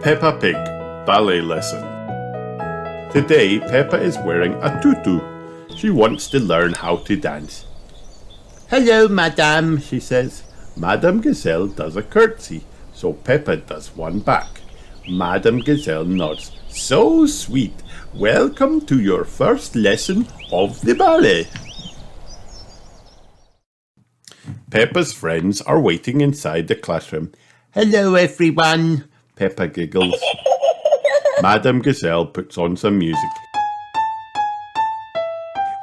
Peppa Pig, Ballet Lesson. Today, Peppa is wearing a tutu. She wants to learn how to dance. "Hello, madame," she says. Madame Gazelle does a curtsy, so Peppa does one back. Madame Gazelle nods. "So sweet. Welcome to your first lesson of the ballet." Peppa's friends are waiting inside the classroom. "Hello, everyone," Peppa giggles. Madame Gazelle puts on some music.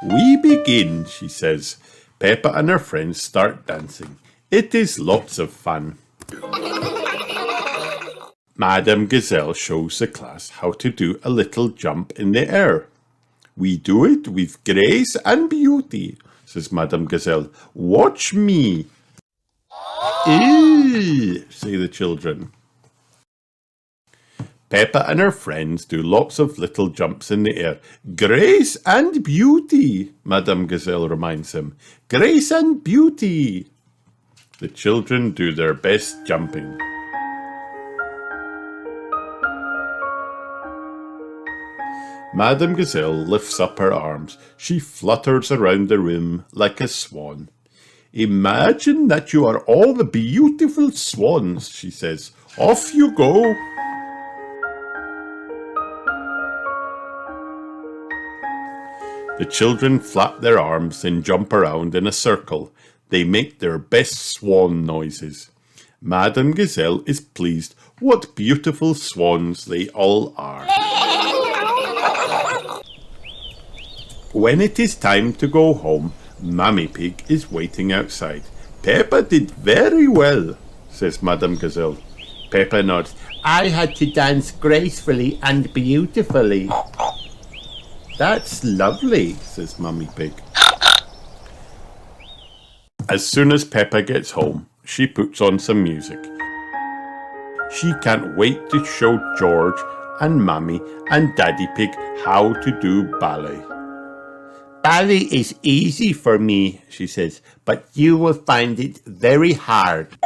"We begin," she says. Peppa and her friends start dancing. It is lots of fun. Madame Gazelle shows the class how to do a little jump in the air. "We do it with grace and beauty," says Madame Gazelle. "Watch me." "Ew," say the children. Peppa and her friends do lots of little jumps in the air. "Grace and beauty," Madame Gazelle reminds them. "Grace and beauty." The children do their best jumping. Madame Gazelle lifts up her arms. She flutters around the room like a swan. "Imagine that you are all the beautiful swans," she says. "Off you go." The children flap their arms and jump around in a circle. They make their best swan noises. Madame Gazelle is pleased. What beautiful swans they all are. When it is time to go home, Mummy Pig is waiting outside. "Peppa did very well," says Madame Gazelle. Peppa nods. "I had to dance gracefully and beautifully." "That's lovely," says Mummy Pig. As soon as Peppa gets home, she puts on some music. She can't wait to show George and Mummy and Daddy Pig how to do ballet. "Ballet is easy for me," she says, "but you will find it very hard."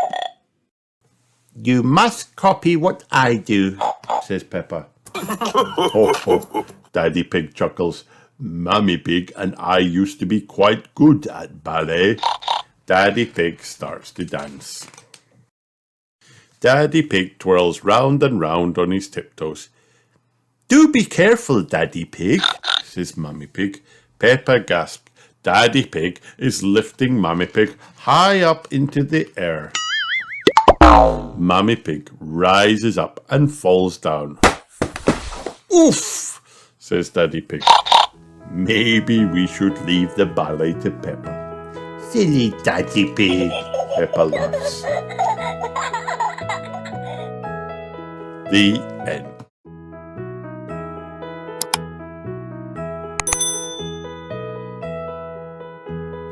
"You must copy what I do," says Peppa. Ho, ho, Daddy Pig chuckles. "Mummy Pig and I used to be quite good at ballet." Daddy Pig starts to dance. Daddy Pig twirls round and round on his tiptoes. "Do be careful, Daddy Pig," says Mummy Pig. Peppa gasps. Daddy Pig is lifting Mummy Pig high up into the air. Mummy Pig rises up and falls down. "Oof," says Daddy Pig. "Maybe we should leave the ballet to Peppa." "Silly Daddy Pig," Peppa laughs. The end.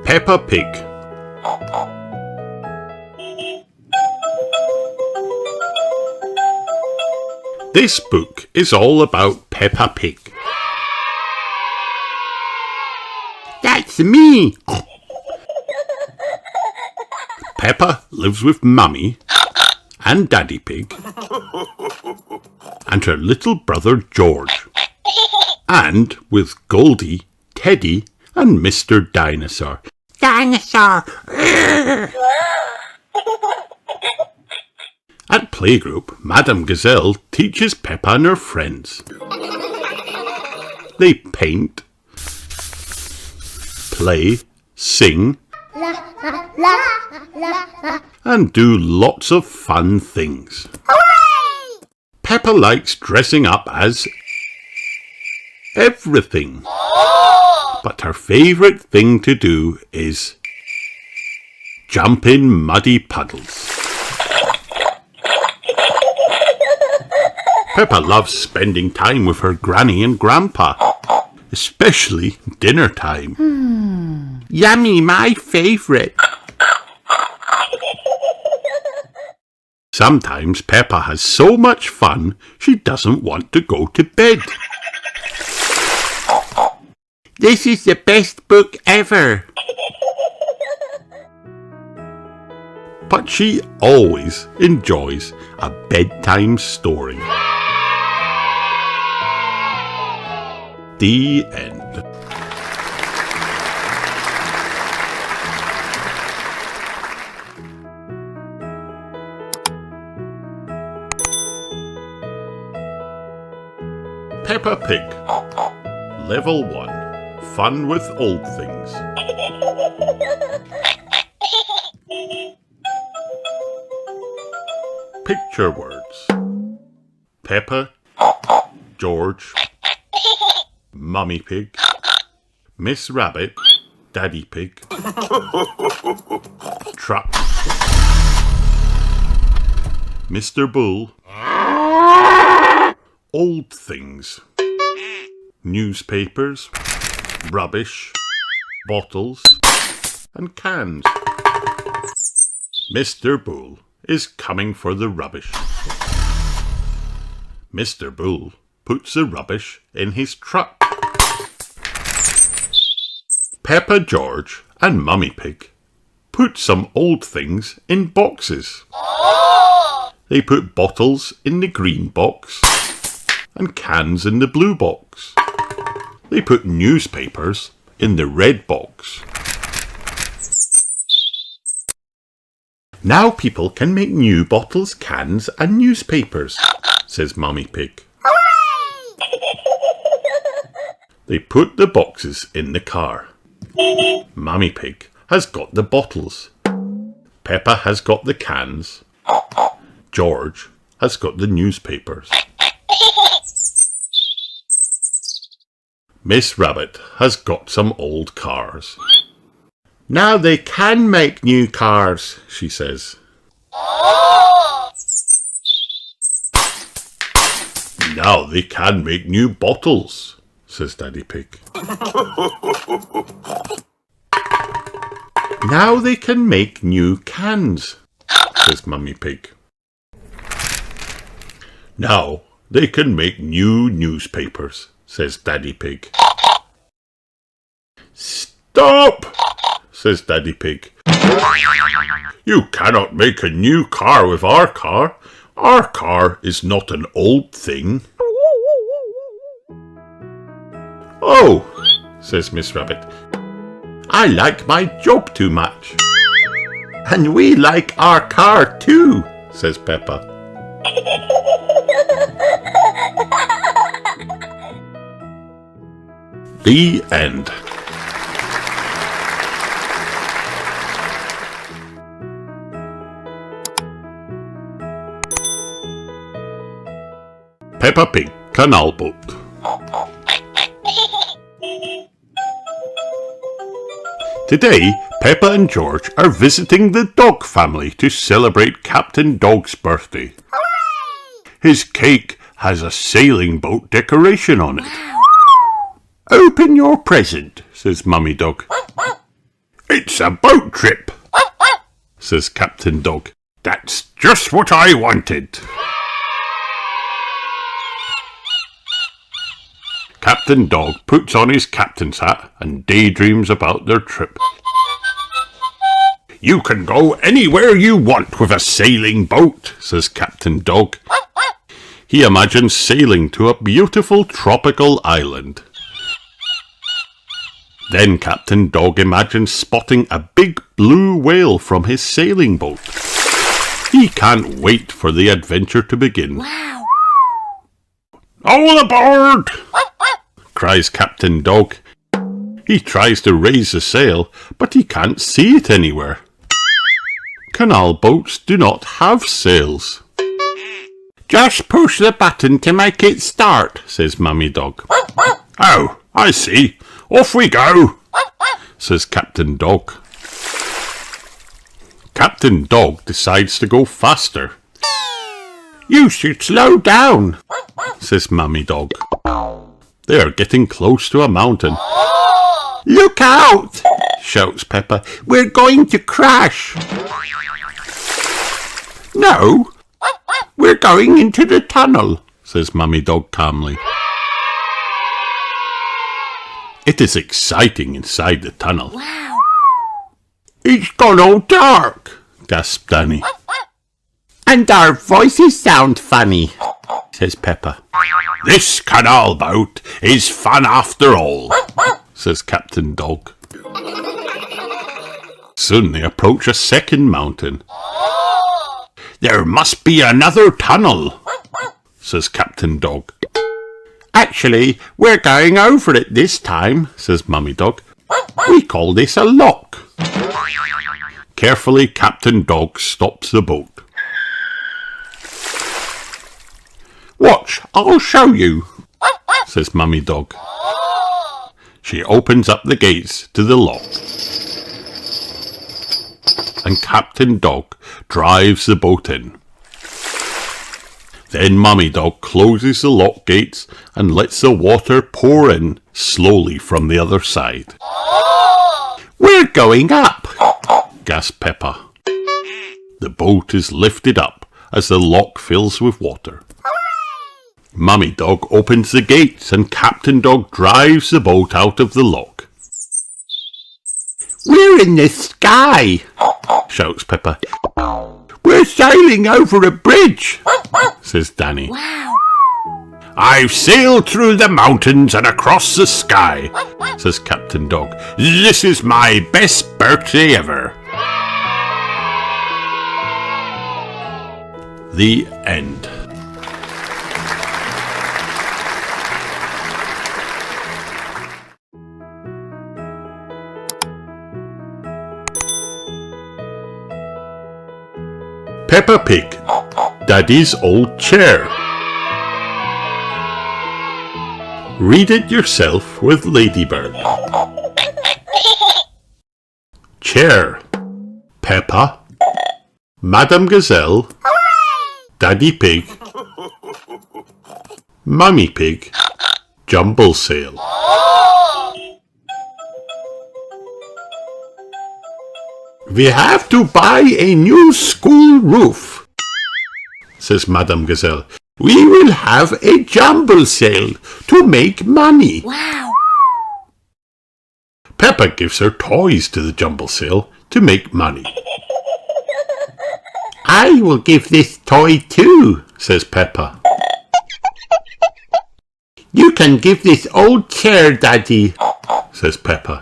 Peppa Pig. This book is all about Peppa Pig. "That's me!" Peppa lives with Mummy and Daddy Pig and her little brother George, and with Goldie, Teddy and Mr. Dinosaur. Dinosaur! At playgroup, Madame Gazelle teaches Peppa and her friends. They paint, play, sing, and do lots of fun things. Hooray! Peppa likes dressing up as everything. But her favourite thing to do is jump in muddy puddles. Peppa loves spending time with her granny and grandpa, especially dinner time. Yummy, my favourite. Sometimes Peppa has so much fun she doesn't want to go to bed. This is the best book ever. But she always enjoys a bedtime story. The end. Peppa Pig. Level 1. Fun with old things. Picture words. Peppa, George, Mummy Pig, Miss Rabbit, Daddy Pig, Truck, Mr. Bull, old things, newspapers, rubbish, bottles, and cans. Mr. Bull is coming for the rubbish. Mr. Bull puts the rubbish in his truck. Peppa, George, and Mummy Pig put some old things in boxes. They put bottles in the green box and cans in the blue box. They put newspapers in the red box. Now people can make new bottles, cans, and newspapers, says Mummy Pig. They put the boxes in the car. Mummy Pig has got the bottles. Peppa has got the cans. George has got the newspapers. Miss Rabbit has got some old cars. Now they can make new cars, she says. Now they can make new bottles, says Daddy Pig. Now they can make new cans, says Mummy Pig. Now they can make new newspapers, says Daddy Pig. Stop, says Daddy Pig. You cannot make a new car with our car. Our car is not an old thing. Oh, says Miss Rabbit. I like my job too much. And we like our car too, says Peppa. The end. Peppa Pig, Canal Boat. Today, Peppa and George are visiting the dog family to celebrate Captain Dog's birthday. Hooray! His cake has a sailing boat decoration on it. Wow. Open your present, says Mummy Dog. It's a boat trip, says Captain Dog. That's just what I wanted. Captain Dog puts on his captain's hat and daydreams about their trip. You can go anywhere you want with a sailing boat, says Captain Dog. He imagines sailing to a beautiful tropical island. Then Captain Dog imagines spotting a big blue whale from his sailing boat. He can't wait for the adventure to begin. Wow! All aboard! Cries Captain Dog. He tries to raise the sail, but he can't see it anywhere. Canal boats do not have sails. Just push the button to make it start, says Mummy Dog. Oh, I see. Off we go, says Captain Dog. Captain Dog decides to go faster. You should slow down, says Mummy Dog. They are getting close to a mountain. Look out, shouts Peppa. We're going to crash. No, we're going into the tunnel, says Mummy Dog calmly. It is exciting inside the tunnel. Wow. It's gone all dark, gasped Danny. And our voices sound funny, says Peppa. This canal boat is fun after all, says Captain Dog. Soon they approach a second mountain. There must be another tunnel, says Captain Dog. Actually, we're going over it this time, says Mummy Dog. We call this a lock. Carefully, Captain Dog stops the boat. Watch, I'll show you, says Mummy Dog. She opens up the gates to the lock. And Captain Dog drives the boat in. Then Mummy Dog closes the lock gates and lets the water pour in slowly from the other side. We're going up, gasped Peppa. The boat is lifted up as the lock fills with water. Mummy Dog opens the gates and Captain Dog drives the boat out of the lock. We're in the sky, shouts Peppa. We're sailing over a bridge, says Danny. Wow. I've sailed through the mountains and across the sky, says Captain Dog. This is my best birthday ever. The end. Peppa Pig, Daddy's old chair. Read it yourself with Ladybird. Chair, Peppa, Madame Gazelle, Daddy Pig, Mummy Pig, Jumble Sail. We have to buy a new school roof, says Madame Gazelle. We will have a jumble sale to make money. Wow. Peppa gives her toys to the jumble sale to make money. I will give this toy too, says Peppa. You can give this old chair, Daddy, says Peppa.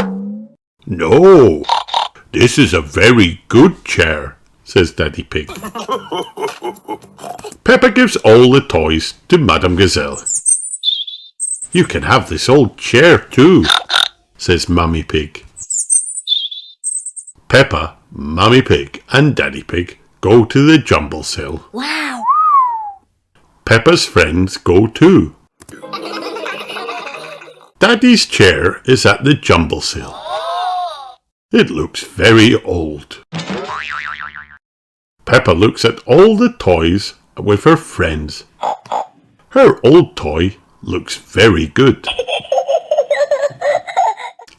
No. This is a very good chair, says Daddy Pig. Peppa gives all the toys to Madame Gazelle. You can have this old chair too, says Mummy Pig. Peppa, Mummy Pig and Daddy Pig go to the jumble sale. Wow. Peppa's friends go too. Daddy's chair is at the jumble sale. It looks very old. Peppa looks at all the toys with her friends. Her old toy looks very good.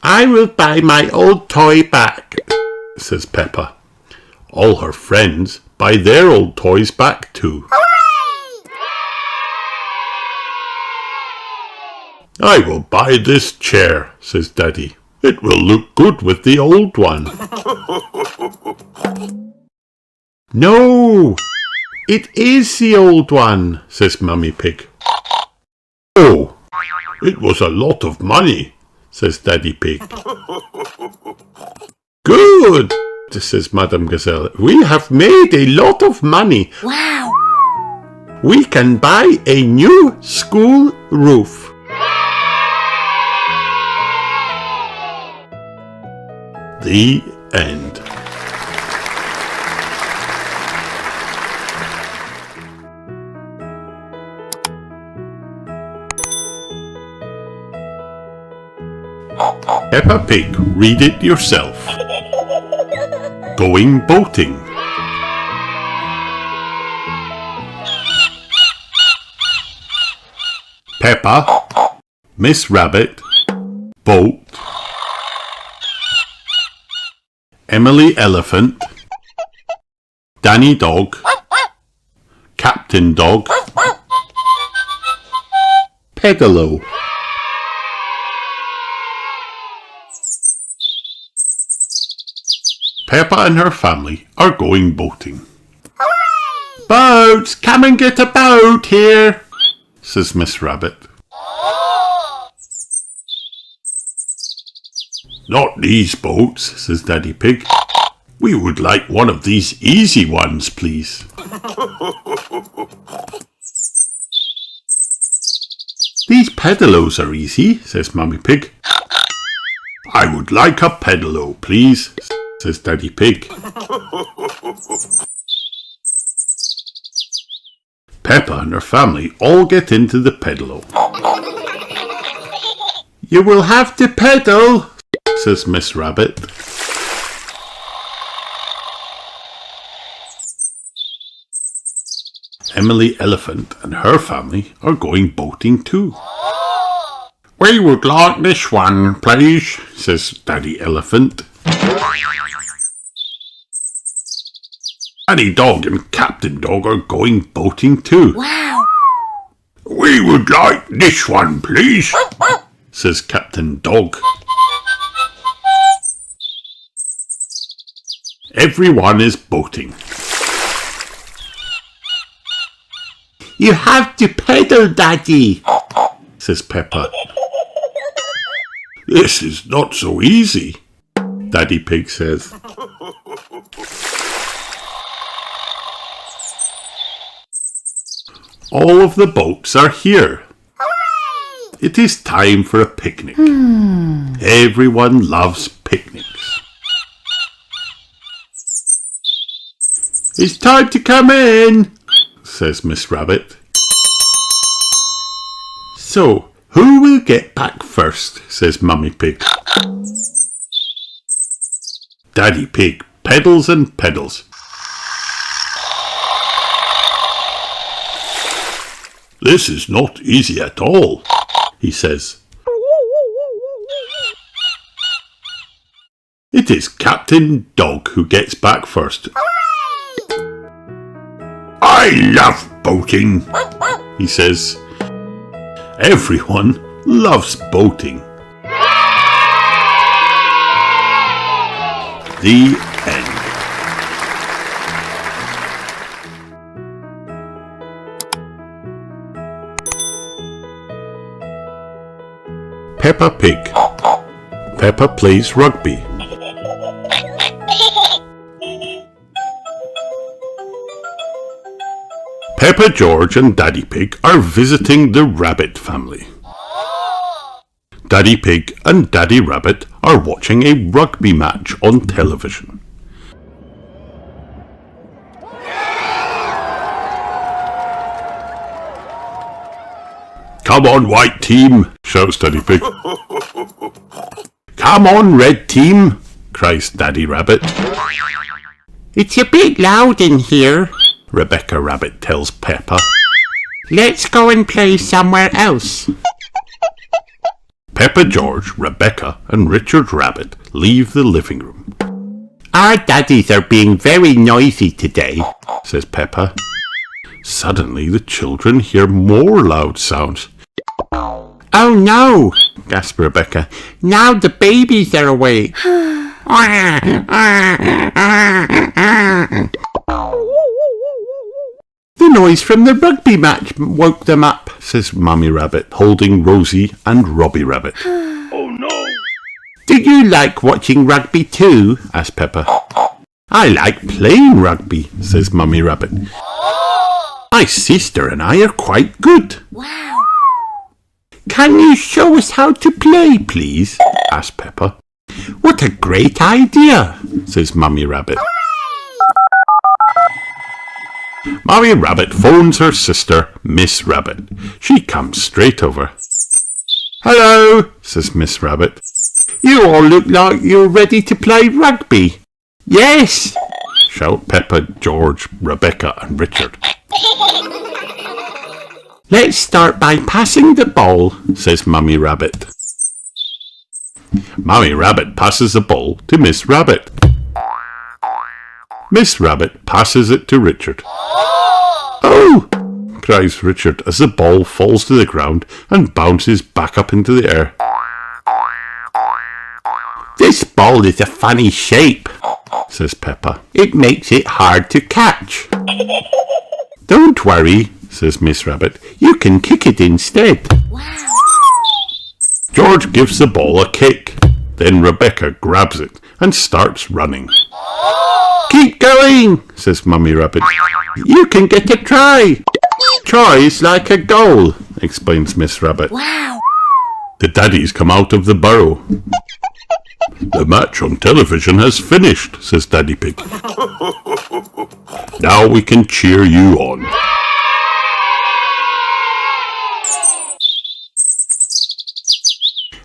I will buy my old toy back, says Peppa. All her friends buy their old toys back too. I will buy this chair, says Daddy. It will look good with the old one. No, it is the old one, says Mummy Pig. Oh, it was a lot of money, says Daddy Pig. Good, says Madame Gazelle. We have made a lot of money. Wow. We can buy a new school roof. The end. Peppa Pig, read it yourself. Going boating. Peppa, Miss Rabbit, boat. Emily Elephant, Danny Dog, Captain Dog, Pedalo. Peppa and her family are going boating. Boats, come and get a boat here, says Miss Rabbit. Not these boats, says Daddy Pig. We would like one of these easy ones, please. These pedalos are easy, says Mummy Pig. I would like a pedalo, please, says Daddy Pig. Peppa and her family all get into the pedalo. You will have to pedal, says Miss Rabbit. Emily Elephant and her family are going boating too. We would like this one, please, says Daddy Elephant. Daddy Dog and Captain Dog are going boating too. Wow! We would like this one, please, says Captain Dog. Everyone is boating. You have to pedal, Daddy, says Peppa. This is not so easy, Daddy Pig says. All of the boats are here. Hooray! It is time for a picnic. Everyone loves picnics. It's time to come in, says Miss Rabbit. So, who will get back first, says Mummy Pig. Daddy Pig pedals and pedals. This is not easy at all, he says. It is Captain Dog who gets back first. I love boating, he says. Everyone loves boating. The end. Peppa Pig. Peppa plays rugby. Peppa, George and Daddy Pig are visiting the Rabbit family. Daddy Pig and Daddy Rabbit are watching a rugby match on television. Come on, white team, shouts Daddy Pig. Come on, red team, cries Daddy Rabbit. It's a bit loud in here, Rebecca Rabbit tells Peppa. let's go and play somewhere else. Peppa, George, Rebecca and Richard Rabbit leave the living room. Our daddies are being very noisy today, Says Peppa. Suddenly the children hear more loud sounds. Oh no, gasped Rebecca. Now the babies are awake. The noise from the rugby match woke them up, says Mummy Rabbit, holding Rosie and Robbie Rabbit. Oh no! Do you like watching rugby too? Asked Peppa. I like playing rugby, says Mummy Rabbit. My sister and I are quite good. Wow! Can you show us how to play, Please, asked Peppa. What a great idea, Says Mummy Rabbit. Mummy Rabbit phones her sister, Miss Rabbit. She comes straight over. Hello, says Miss Rabbit. You all look like you're ready to play rugby. Yes, shout Peppa, George, Rebecca and Richard. Let's start by passing the ball, says Mummy Rabbit. Mummy Rabbit passes the ball to Miss Rabbit. Miss Rabbit passes it to Richard. Oh! Cries Richard as the ball falls to the ground and bounces back up into the air. This ball is a funny shape, says Peppa. It makes it hard to catch. Don't worry, says Miss Rabbit. You can kick it instead. Wow. George gives the ball a kick. Then Rebecca grabs it and starts running. Keep going, says Mummy Rabbit. You can get a try. Try is like a goal, explains Miss Rabbit. Wow. The daddies come out of the burrow. The match on television has finished, says Daddy Pig. Now we can cheer you on.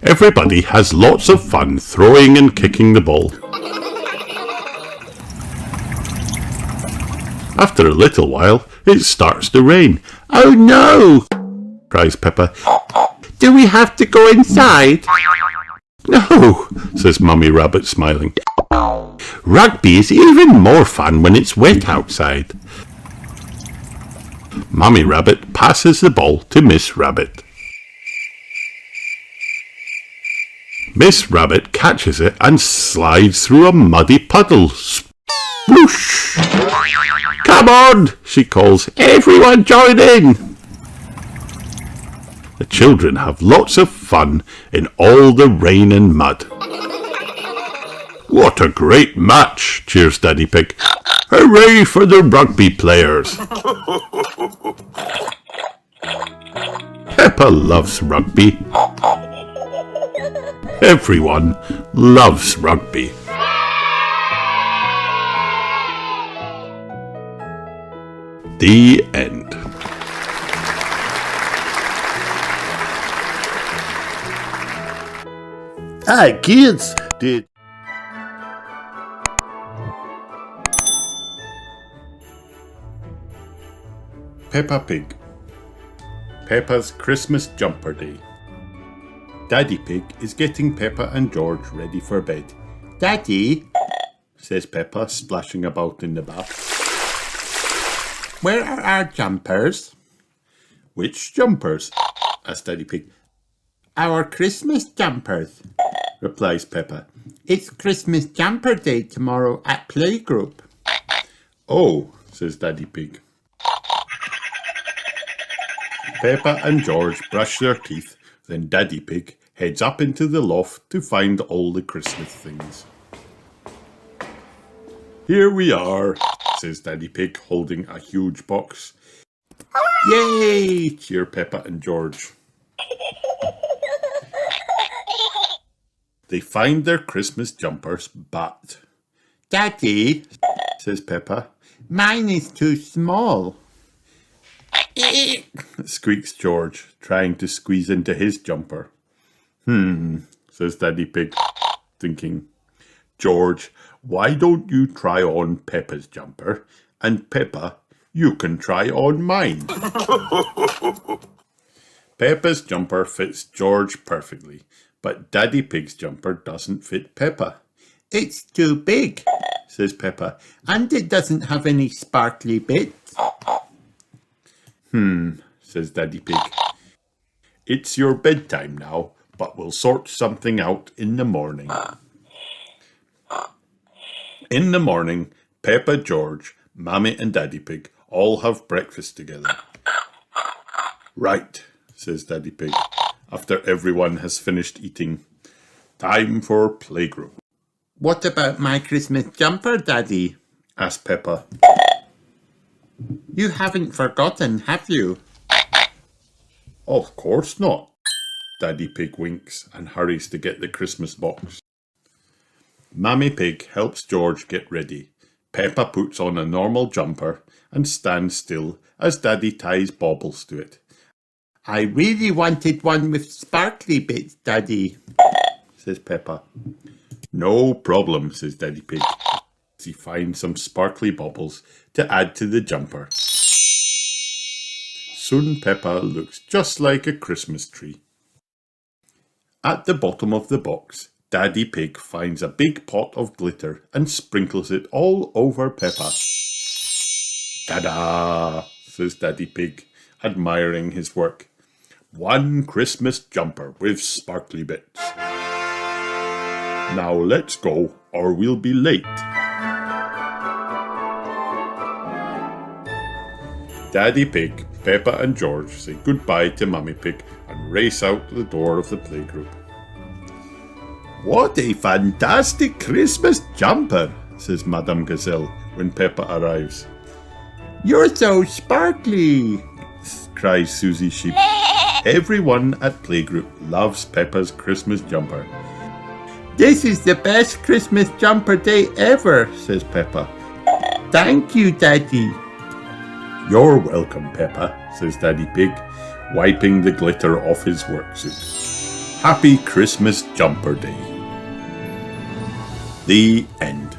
Everybody has lots of fun throwing and kicking the ball. After a little while, it starts to rain. Oh no, cries Peppa. Do we have to go inside? No, says Mummy Rabbit, smiling. Rugby is even more fun when it's wet outside. Mummy Rabbit passes the ball to Miss Rabbit. Miss Rabbit catches it and slides through a muddy puddle. Sploosh! Come on, she calls. Everyone join in! The children have lots of fun in all the rain and mud. What a great match, cheers Daddy Pig. Hooray for the rugby players. Peppa loves rugby. Everyone loves rugby. The end. Hi, kids. Peppa Pig. Peppa's Christmas Jumper Day. Daddy Pig is getting Peppa and George ready for bed. Daddy, says Peppa, splashing about in the bath. Where are our jumpers? Which jumpers? Asks Daddy Pig. Our Christmas jumpers, replies Peppa. It's Christmas Jumper Day tomorrow at playgroup. Oh, says Daddy Pig. Peppa and George brush their teeth, then Daddy Pig heads up into the loft to find all the Christmas things. Here we are, says Daddy Pig, holding a huge box. Yay! Cheer Peppa and George. They find their Christmas jumpers, but... Daddy, says Peppa, mine is too small. Squeaks George, trying to squeeze into his jumper. Says Daddy Pig, thinking. George, why don't you try on Peppa's jumper? And Peppa, you can try on mine. Peppa's jumper fits George perfectly, but Daddy Pig's jumper doesn't fit Peppa. It's too big, says Peppa, and it doesn't have any sparkly bits. Says Daddy Pig. It's your bedtime now, but we'll sort something out in the morning. In the morning, Peppa, George, Mammy and Daddy Pig all have breakfast together. Right, says Daddy Pig, after everyone has finished eating. Time for playgroup. What about my Christmas jumper, Daddy? Asked Peppa. You haven't forgotten, have you? Of course not. Daddy Pig winks and hurries to get the Christmas box. Mammy Pig helps George get ready. Peppa puts on a normal jumper and stands still as Daddy ties baubles to it. I really wanted one with sparkly bits, Daddy, says Peppa. No problem, says Daddy Pig, as he finds some sparkly baubles to add to the jumper. Soon Peppa looks just like a Christmas tree. At the bottom of the box, Daddy Pig finds a big pot of glitter and sprinkles it all over Peppa. Ta-da, says Daddy Pig, admiring his work. One Christmas jumper with sparkly bits. Now let's go or we'll be late. Daddy Pig Peppa and George say goodbye to Mummy Pig and race out the door of the playgroup. "What a fantastic Christmas jumper," says Madame Gazelle when Peppa arrives. "You're so sparkly," cries Susie Sheep. Everyone at playgroup loves Peppa's Christmas jumper. "This is the best Christmas jumper day ever," says Peppa. "Thank you, Daddy." "You're welcome, Peppa," says Daddy Pig, wiping the glitter off his worksuit. Happy Christmas Jumper Day. The end.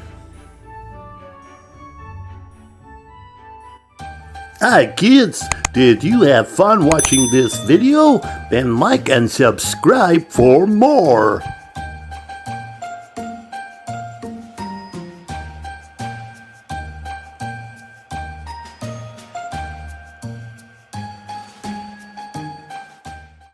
Hi kids, did you have fun watching this video? Then like and subscribe for more.